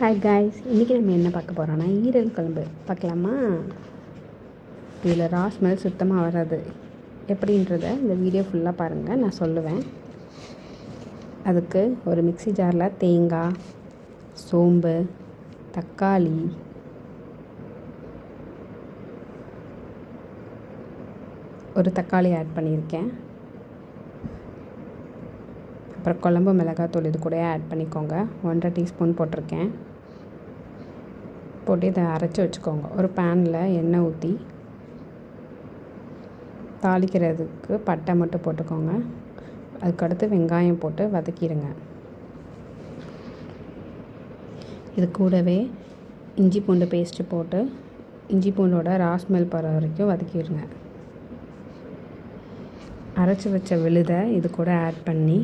Hi guys, இன்றைக்கி நம்ம என்ன பார்க்க போகிறோன்னா ஈரல் குழம்பு பார்க்கலாமா. இதில் ரா ஸ்மெல் சுத்தமாக வராது. எப்படின்றத இந்த வீடியோ ஃபுல்லாக பாருங்கள், நான் சொல்லுவேன். அதுக்கு ஒரு மிக்ஸி ஜாரில் தேங்காய், சோம்பு, தக்காளி, ஒரு தக்காளி ஆட் பண்ணியிருக்கேன். அப்புறம் குழம்பு மிளகாத்தூள் இது கூட ஆட் பண்ணிக்கோங்க. 1.5 டீஸ்பூன் போட்டிருக்கேன். போட்டு இதை அரைச்சி வச்சுக்கோங்க. ஒரு பேனில் எண்ணெய் ஊற்றி தாளிக்கிறதுக்கு பட்டை மட்டும் போட்டுக்கோங்க. அதுக்கடுத்து வெங்காயம் போட்டு வதக்கிடுங்க. இது கூடவே இஞ்சி பூண்டு பேஸ்ட்டு போட்டு இஞ்சி பூண்டோட ரா ஸ்மெல் போகிற வரைக்கும் வதக்கிடுங்க. அரைச்சி வச்ச விழுதை இது கூட ஆட் பண்ணி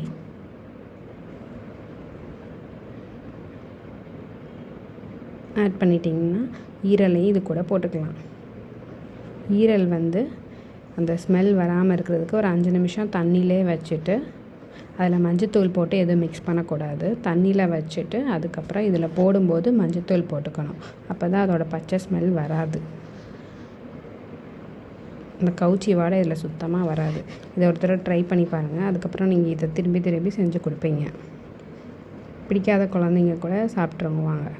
பண்ணிட்டிங்கன்னா ஈரலையும் இது கூட போட்டுக்கலாம். ஈரல் அந்த ஸ்மெல் வராமல் இருக்கிறதுக்கு ஒரு 5 நிமிஷம் தண்ணியிலே வச்சுட்டு, அதில் மஞ்சத்தூள் போட்டு எதுவும் மிக்ஸ் பண்ணக்கூடாது. தண்ணியில் வச்சுட்டு அதுக்கப்புறம் இதில் போடும்போது மஞ்சத்தூள் போட்டுக்கணும். அப்போ தான் அதோட பச்சை ஸ்மெல் வராது. இந்த கவுச்சி வாடை இதில் சுத்தமாக வராது. இதை ஒரு தடவை ட்ரை பண்ணி பாருங்கள். அதுக்கப்புறம் நீங்கள் இதை திரும்பி செஞ்சு கொடுப்பீங்க. பிடிக்காத குழந்தைங்க கூட சாப்பிட்ருவாங்க. வாங்க,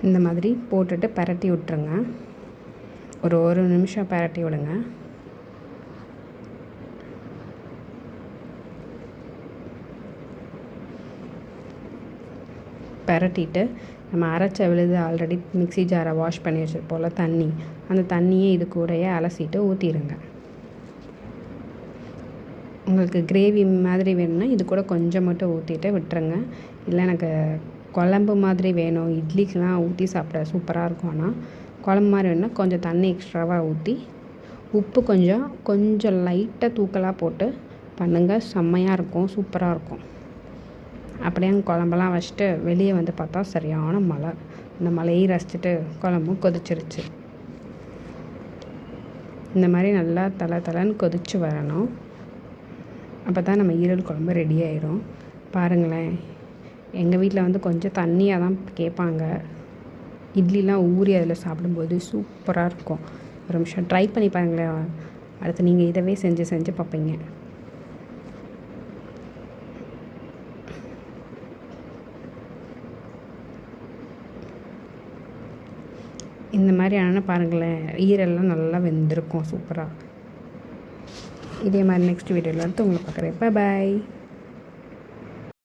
இந்த மாதிரி போட்டுட்டு பரட்டி விட்டுருங்க. ஒரு நிமிஷம் பரட்டி விடுங்க. பரட்டிட்டு நம்ம அரைச்ச விழுது ஆல்ரெடி மிக்ஸி ஜாரை வாஷ் பண்ணி வச்சுருப்போம்ல தண்ணி, அந்த தண்ணியை இது கூடயே அலசிட்டு ஊற்றிடுங்க. உங்களுக்கு கிரேவி மாதிரி வேணும்னா இது கூட கொஞ்சம் மட்டும் ஊற்றிட்டு விட்டுருங்க. இல்லை எனக்கு குழம்பு மாதிரி வேணும், இட்லிக்கெலாம் ஊற்றி சாப்பிட சூப்பராக இருக்கும். ஆனால் குழம்பு மாதிரி வேணும்னா கொஞ்சம் தண்ணி எக்ஸ்ட்ராவாக ஊற்றி உப்பு கொஞ்சம் லைட்டாக தூக்கலாக போட்டு பண்ணுங்கள். செம்மையாக இருக்கும், சூப்பராக இருக்கும். அப்படியே குழம்பெல்லாம் வச்சுட்டு வெளியே பார்த்தா சரியான மழை. அந்த மழையை ரசிச்சுட்டு குழம்பும் கொதிச்சிருச்சு. இந்த மாதிரி நல்லா தலைன்னு கொதிச்சு வரணும். அப்போ தான் நம்ம ஈரல் குழம்பு ரெடி ஆயிரும். பாருங்களேன், எங்கள் வீட்டில் கொஞ்சம் தண்ணியாக தான் கேட்பாங்க. இட்லிலாம் ஊறி அதில் சாப்பிடும்போது சூப்பராக இருக்கும். ஒரு நிமிஷம் ட்ரை பண்ணி பாருங்களேன். அடுத்து நீங்கள் இதவே செஞ்சு பார்ப்பீங்க. இந்த மாதிரி ஆனால் பாருங்களேன், ஈரெல்லாம் நல்லா வெந்திருக்கும் சூப்பராக. இதே மாதிரி நெக்ஸ்ட் வீடியோவில் உங்களை பார்க்குறேன். பாய்.